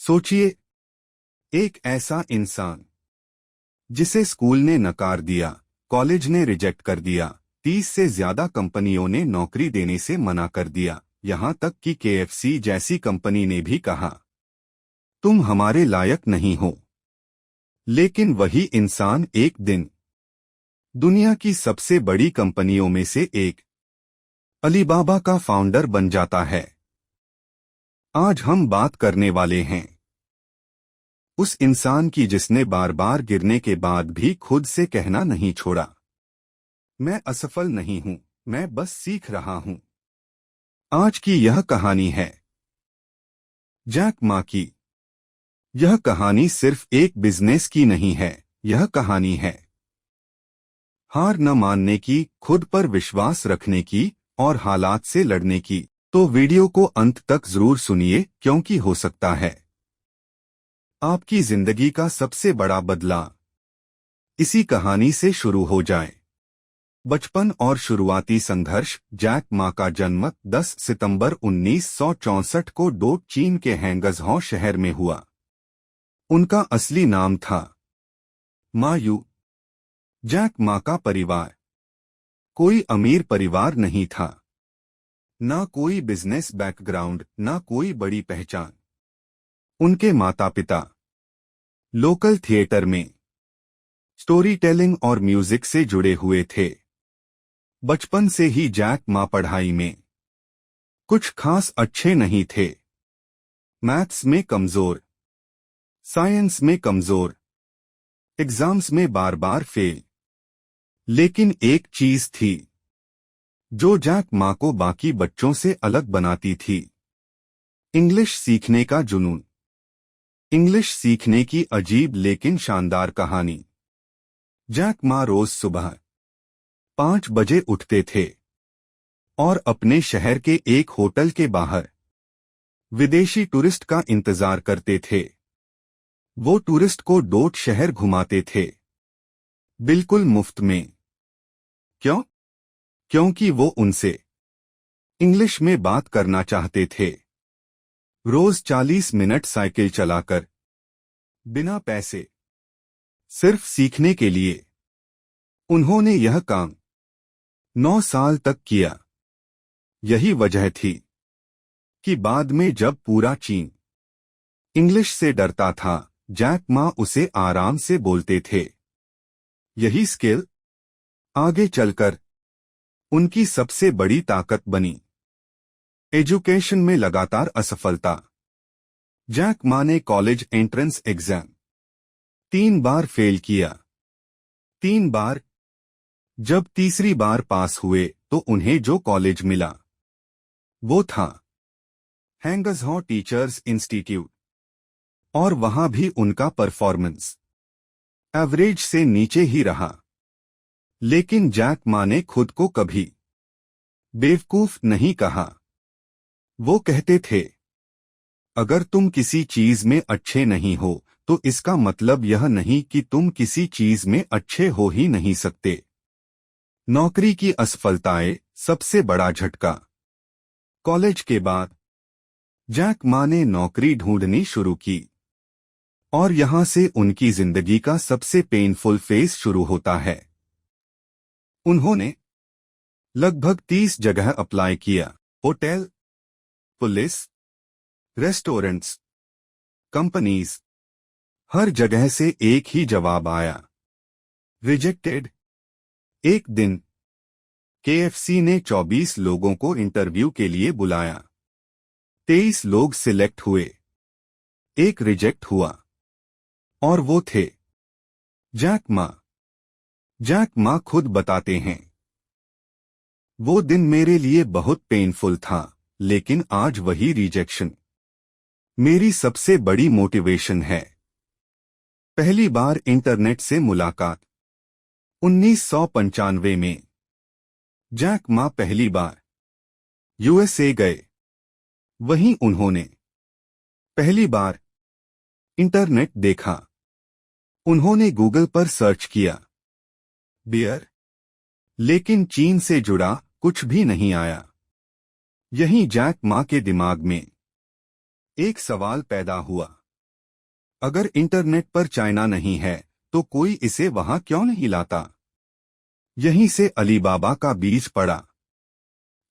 सोचिए, एक ऐसा इंसान जिसे स्कूल ने नकार दिया, कॉलेज ने रिजेक्ट कर दिया, 30 से ज्यादा कंपनियों ने नौकरी देने से मना कर दिया, यहां तक कि KFC जैसी कंपनी ने भी कहा तुम हमारे लायक नहीं हो। लेकिन वही इंसान एक दिन दुनिया की सबसे बड़ी कंपनियों में से एक अलीबाबा का फाउंडर बन जाता है। आज हम बात करने वाले हैं उस इंसान की जिसने बार बार गिरने के बाद भी खुद से कहना नहीं छोड़ा, मैं असफल नहीं हूं, मैं बस सीख रहा हूं। आज की यह कहानी है जैक मा की। यह कहानी सिर्फ एक बिजनेस की नहीं है, यह कहानी है हार न मानने की, खुद पर विश्वास रखने की और हालात से लड़ने की। तो वीडियो को अंत तक जरूर सुनिए, क्योंकि हो सकता है आपकी जिंदगी का सबसे बड़ा बदलाव इसी कहानी से शुरू हो जाए। बचपन और शुरुआती संघर्ष। जैक मा का जन्म 10 सितंबर 1964 को डोट चीन के हैंगज़हौ शहर में हुआ। उनका असली नाम था मा यू। जैक मा का परिवार कोई अमीर परिवार नहीं था, ना कोई बिजनेस बैकग्राउंड, ना कोई बड़ी पहचान। उनके माता पिता लोकल थिएटर में स्टोरी टेलिंग और म्यूजिक से जुड़े हुए थे। बचपन से ही जैक मा पढ़ाई में कुछ खास अच्छे नहीं थे। मैथ्स में कमजोर, साइंस में कमजोर, एग्जाम्स में बार बार फेल। लेकिन एक चीज थी जो जैक मा को बाकी बच्चों से अलग बनाती थी, इंग्लिश सीखने का जुनून। इंग्लिश सीखने की अजीब लेकिन शानदार कहानी। जैक मा रोज सुबह 5 बजे उठते थे और अपने शहर के एक होटल के बाहर विदेशी टूरिस्ट का इंतजार करते थे। वो टूरिस्ट को डोट शहर घुमाते थे, बिल्कुल मुफ्त में। क्यों? क्योंकि वो उनसे इंग्लिश में बात करना चाहते थे। रोज 40 मिनट साइकिल चलाकर, बिना पैसे, सिर्फ सीखने के लिए। उन्होंने यह काम 9 साल तक किया। यही वजह थी कि बाद में जब पूरा चीन इंग्लिश से डरता था, जैक मा उसे आराम से बोलते थे। यही स्किल आगे चलकर उनकी सबसे बड़ी ताकत बनी। एजुकेशन में लगातार असफलता। जैक मा ने कॉलेज एंट्रेंस एग्जाम 3 बार फेल किया। 3 बार। जब तीसरी बार पास हुए तो उन्हें जो कॉलेज मिला वो था हैंगज़हौ टीचर्स इंस्टीट्यूट। और वहां भी उनका परफॉर्मेंस एवरेज से नीचे ही रहा। लेकिन जैक मा ने खुद को कभी बेवकूफ नहीं कहा। वो कहते थे, अगर तुम किसी चीज में अच्छे नहीं हो तो इसका मतलब यह नहीं कि तुम किसी चीज में अच्छे हो ही नहीं सकते। नौकरी की असफलताएं सबसे बड़ा झटका। कॉलेज के बाद जैक मा ने नौकरी ढूंढनी शुरू की और यहां से उनकी जिंदगी का सबसे पेनफुल फेज शुरू होता है। उन्होंने लगभग 30 जगह अप्लाई किया। होटल, पुलिस, रेस्टोरेंट्स, कंपनीज, हर जगह से एक ही जवाब आया, रिजेक्टेड। एक दिन KFC ने 24 लोगों को इंटरव्यू के लिए बुलाया। 23 लोग सिलेक्ट हुए, एक रिजेक्ट हुआ और वो थे जैक मा। जैक मा खुद बताते हैं, वो दिन मेरे लिए बहुत पेनफुल था, लेकिन आज वही रिजेक्शन मेरी सबसे बड़ी मोटिवेशन है। पहली बार इंटरनेट से मुलाकात 1995 में। जैक मा पहली बार USA गए। वहीं उन्होंने पहली बार इंटरनेट देखा। उन्होंने गूगल पर सर्च किया बियर, लेकिन चीन से जुड़ा कुछ भी नहीं आया। यहीं जैक मा के दिमाग में एक सवाल पैदा हुआ, अगर इंटरनेट पर चाइना नहीं है तो कोई इसे वहां क्यों नहीं लाता? यहीं से अलीबाबा का बीज पड़ा।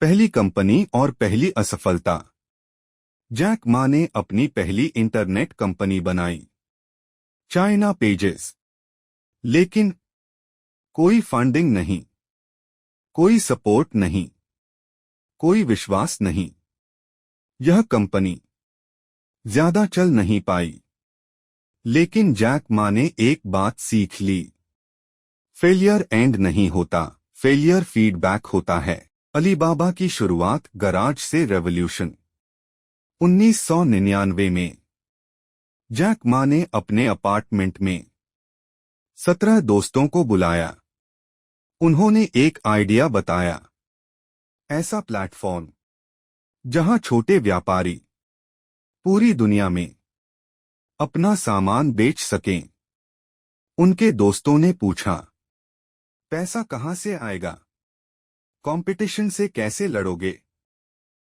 पहली कंपनी और पहली असफलता। जैक मा ने अपनी पहली इंटरनेट कंपनी बनाई, चाइना पेजेस। लेकिन कोई फंडिंग नहीं, कोई सपोर्ट नहीं, कोई विश्वास नहीं। यह कंपनी ज्यादा चल नहीं पाई। लेकिन जैक मा ने एक बात सीख ली, फेलियर एंड नहीं होता, फेलियर फीडबैक होता है। अलीबाबा की शुरुआत गराज से रेवोल्यूशन। 1999 में जैक मा ने अपने अपार्टमेंट में 17 दोस्तों को बुलाया। उन्होंने एक आइडिया बताया, ऐसा प्लेटफॉर्म जहां छोटे व्यापारी पूरी दुनिया में अपना सामान बेच सकें। उनके दोस्तों ने पूछा, पैसा कहां से आएगा? कंपटीशन से कैसे लड़ोगे?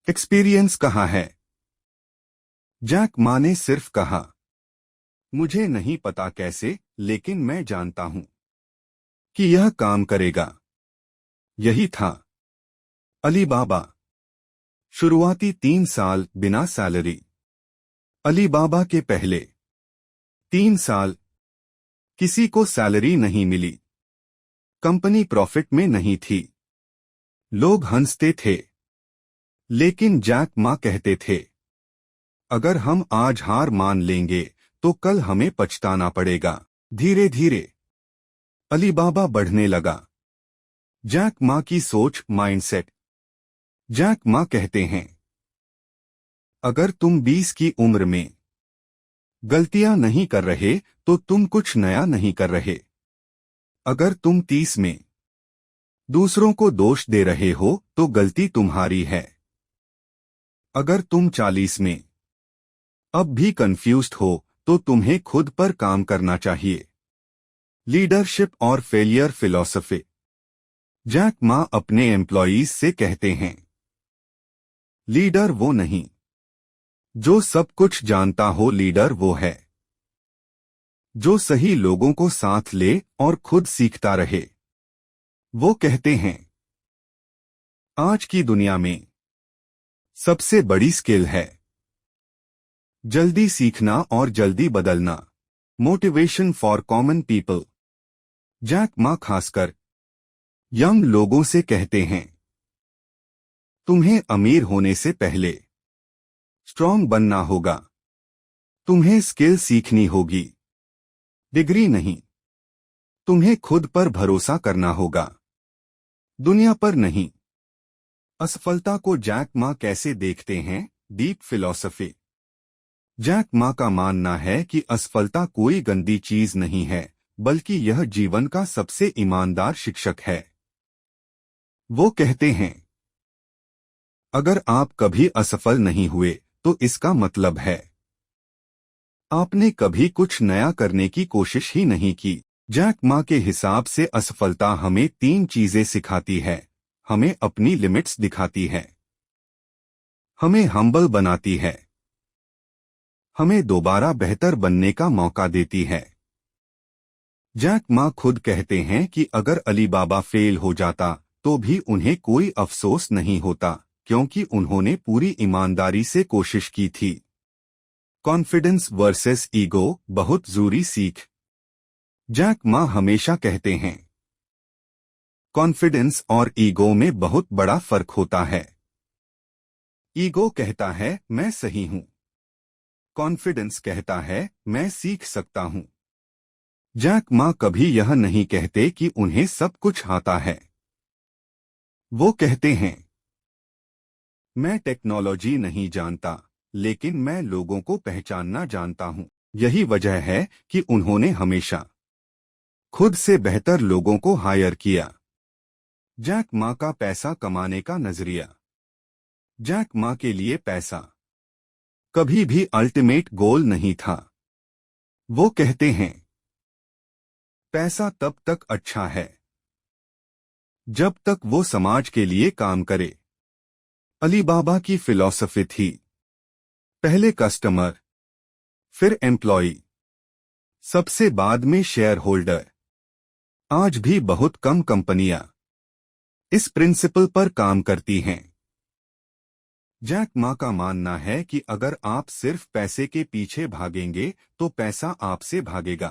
एक्सपीरियंस कहां है? जैक मा ने सिर्फ कहा, मुझे नहीं पता कैसे, लेकिन मैं जानता हूं कि यह काम करेगा। यही था अलीबाबा। शुरुआती 3 साल बिना सैलरी। अलीबाबा के पहले 3 साल किसी को सैलरी नहीं मिली। कंपनी प्रॉफिट में नहीं थी। लोग हंसते थे, लेकिन जैक मा कहते थे, अगर हम आज हार मान लेंगे तो कल हमें पछताना पड़ेगा। धीरे धीरे अलीबाबा बढ़ने लगा। जैक मा की सोच, माइंडसेट। जैक मा कहते हैं, अगर तुम 20 की उम्र में गलतियां नहीं कर रहे तो तुम कुछ नया नहीं कर रहे। अगर तुम 30 में दूसरों को दोष दे रहे हो तो गलती तुम्हारी है। अगर तुम 40 में अब भी कंफ्यूज्ड हो तो तुम्हें खुद पर काम करना चाहिए। लीडरशिप और फेलियर फिलॉसफी। जैक मा अपने एम्प्लॉयीज से कहते हैं, लीडर वो नहीं जो सब कुछ जानता हो, लीडर वो है जो सही लोगों को साथ ले और खुद सीखता रहे। वो कहते हैं, आज की दुनिया में सबसे बड़ी स्किल है जल्दी सीखना और जल्दी बदलना। Motivation for common people. Jack Ma खासकर यंग लोगों से कहते हैं, तुम्हें अमीर होने से पहले स्ट्रांग बनना होगा। तुम्हें स्किल सीखनी होगी, डिग्री नहीं। तुम्हें खुद पर भरोसा करना होगा, दुनिया पर नहीं। असफलता को जैक मा कैसे देखते हैं? Deep philosophy. जैक मा का मानना है कि असफलता कोई गंदी चीज नहीं है, बल्कि यह जीवन का सबसे ईमानदार शिक्षक है। वो कहते हैं, अगर आप कभी असफल नहीं हुए तो इसका मतलब है आपने कभी कुछ नया करने की कोशिश ही नहीं की। जैक मा के हिसाब से असफलता हमें 3 चीजें सिखाती है। हमें अपनी लिमिट्स दिखाती है, हमें हम्बल बनाती है, हमें दोबारा बेहतर बनने का मौका देती है। जैक मा खुद कहते हैं कि अगर अलीबाबा फेल हो जाता तो भी उन्हें कोई अफसोस नहीं होता, क्योंकि उन्होंने पूरी ईमानदारी से कोशिश की थी। कॉन्फिडेंस वर्सेस ईगो, बहुत जरूरी सीख। जैक मा हमेशा कहते हैं, कॉन्फिडेंस और ईगो में बहुत बड़ा फर्क होता है। ईगो कहता है मैं सही हूं, कॉन्फिडेंस कहता है मैं सीख सकता हूं। जैक मा कभी यह नहीं कहते कि उन्हें सब कुछ आता है। वो कहते हैं, मैं टेक्नोलॉजी नहीं जानता, लेकिन मैं लोगों को पहचानना जानता हूं। यही वजह है कि उन्होंने हमेशा खुद से बेहतर लोगों को हायर किया। जैक मा का पैसा कमाने का नजरिया। जैक मा के लिए पैसा कभी भी अल्टीमेट गोल नहीं था। वो कहते हैं, पैसा तब तक अच्छा है जब तक वो समाज के लिए काम करे। अलीबाबा की फिलॉसफी थी, पहले कस्टमर, फिर एम्प्लॉय, सबसे बाद में शेयर होल्डर। आज भी बहुत कम कंपनियां इस प्रिंसिपल पर काम करती हैं। जैक मा का मानना है कि अगर आप सिर्फ पैसे के पीछे भागेंगे तो पैसा आपसे भागेगा।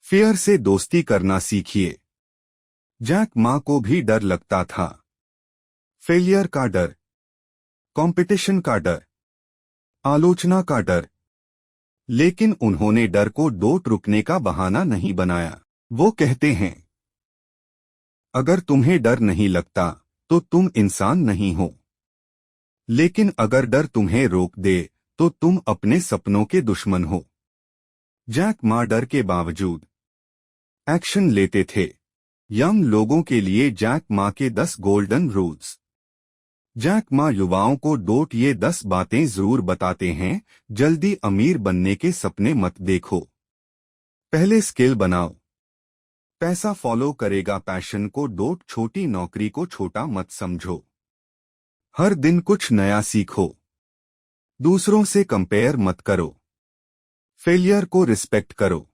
फेयर से दोस्ती करना सीखिए। जैक मा को भी डर लगता था। फेलियर का डर, कंपटीशन का डर, आलोचना का डर। लेकिन उन्होंने डर को डोट रुकने का बहाना नहीं बनाया। वो कहते हैं, अगर तुम्हें डर नहीं लगता तो तुम इंसान नहीं हो, लेकिन अगर डर तुम्हें रोक दे तो तुम अपने सपनों के दुश्मन हो। जैक मा डर के बावजूद एक्शन लेते थे। यंग लोगों के लिए जैक मा के 10 गोल्डन रूल्स। जैक मा युवाओं को डोट ये 10 बातें जरूर बताते हैं। जल्दी अमीर बनने के सपने मत देखो। पहले स्किल बनाओ। पैसा फॉलो करेगा पैशन को डोट। छोटी नौकरी को छोटा मत समझो। हर दिन कुछ नया सीखो। दूसरों से कंपेयर मत करो। फेलियर को रिस्पेक्ट करो।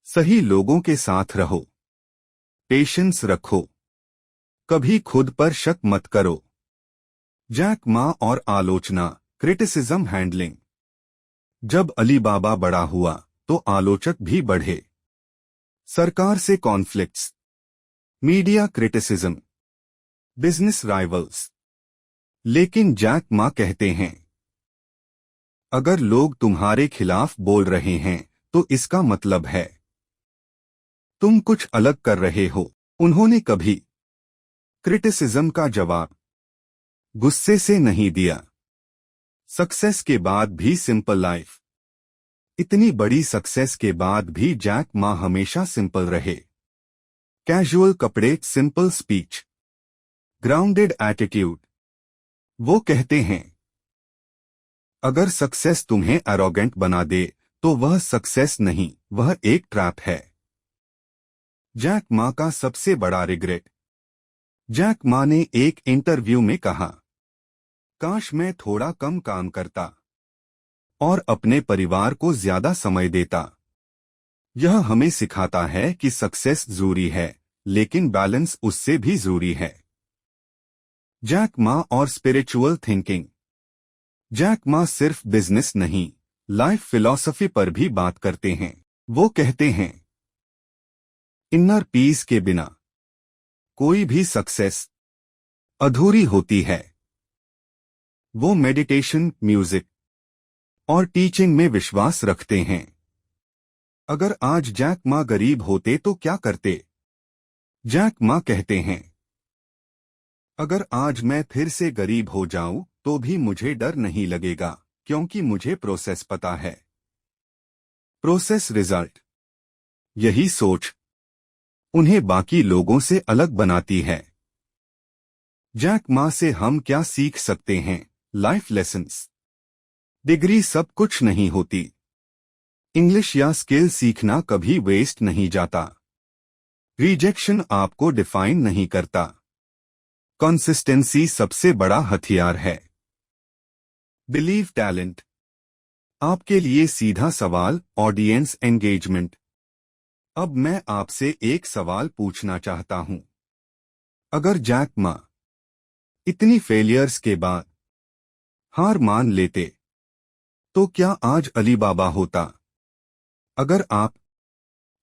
सही लोगों के साथ रहो। पेशेंस रखो। कभी खुद पर शक मत करो। जैक मा और आलोचना, क्रिटिसिज्म हैंडलिंग। जब अली बाबा बड़ा हुआ तो आलोचक भी बढ़े। सरकार से conflicts, media criticism, business rivals. लेकिन जैक मा कहते हैं, अगर लोग तुम्हारे खिलाफ बोल रहे हैं तो इसका मतलब है तुम कुछ अलग कर रहे हो। उन्होंने कभी क्रिटिसिज्म का जवाब गुस्से से नहीं दिया। सक्सेस के बाद भी सिंपल लाइफ। इतनी बड़ी सक्सेस के बाद भी जैक मा हमेशा सिंपल रहे। कैजुअल कपड़े, सिंपल स्पीच, ग्राउंडेड एटीट्यूड। वो कहते हैं, अगर सक्सेस तुम्हें एरोगेंट बना दे तो वह सक्सेस नहीं, वह एक ट्रैप है। जैक मा का सबसे बड़ा रिग्रेट। जैक मा ने एक इंटरव्यू में कहा, काश मैं थोड़ा कम काम करता और अपने परिवार को ज्यादा समय देता। यह हमें सिखाता है कि सक्सेस जरूरी है, लेकिन बैलेंस उससे भी जरूरी है। जैक मा और स्पिरिचुअल थिंकिंग। जैक मा सिर्फ बिजनेस नहीं, लाइफ फिलॉसफी पर भी बात करते हैं। वो कहते हैं, इनर पीस के बिना कोई भी सक्सेस अधूरी होती है। वो मेडिटेशन, म्यूजिक और टीचिंग में विश्वास रखते हैं। अगर आज जैक मा गरीब होते तो क्या करते? जैक मा कहते हैं, अगर आज मैं फिर से गरीब हो जाऊं तो भी मुझे डर नहीं लगेगा, क्योंकि मुझे प्रोसेस पता है। Process result. यही सोच उन्हें बाकी लोगों से अलग बनाती है। जैक मा से हम क्या सीख सकते हैं? Life lessons. डिग्री सब कुछ नहीं होती। इंग्लिश या स्किल सीखना कभी वेस्ट नहीं जाता। रिजेक्शन आपको डिफाइन नहीं करता। कंसिस्टेंसी सबसे बड़ा हथियार है। Believe talent. आपके लिए सीधा सवाल, ऑडियंस एंगेजमेंट। अब मैं आपसे एक सवाल पूछना चाहता हूं। अगर जैक मा इतनी फेलियर्स के बाद हार मान लेते तो क्या आज अली बाबा होता? अगर आप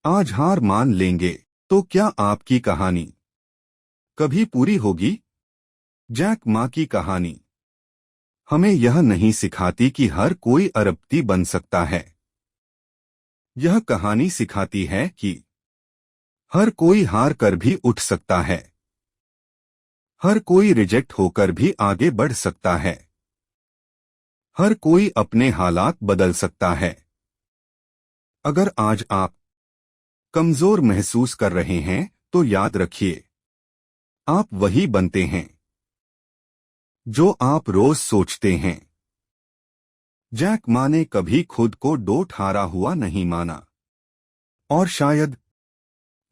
आज हार मान लेंगे तो क्या आपकी कहानी कभी पूरी होगी? जैक मा की कहानी हमें यह नहीं सिखाती कि हर कोई अरबपति बन सकता है। यह कहानी सिखाती है कि हर कोई हार कर भी उठ सकता है। हर कोई रिजेक्ट होकर भी आगे बढ़ सकता है। हर कोई अपने हालात बदल सकता है। अगर आज आप कमजोर महसूस कर रहे हैं तो याद रखिए, आप वही बनते हैं जो आप रोज सोचते हैं। जैक मा ने कभी खुद को डोट हारा हुआ नहीं माना, और शायद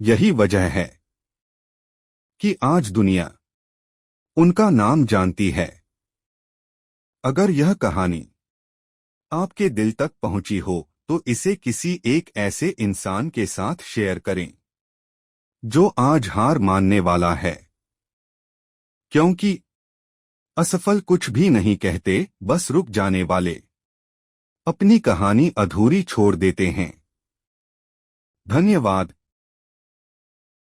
यही वजह है कि आज दुनिया उनका नाम जानती है। अगर यह कहानी आपके दिल तक पहुंची हो तो इसे किसी एक ऐसे इंसान के साथ शेयर करें जो आज हार मानने वाला है, क्योंकि असफल कुछ भी नहीं कहते, बस रुक जाने वाले अपनी कहानी अधूरी छोड़ देते हैं। धन्यवाद।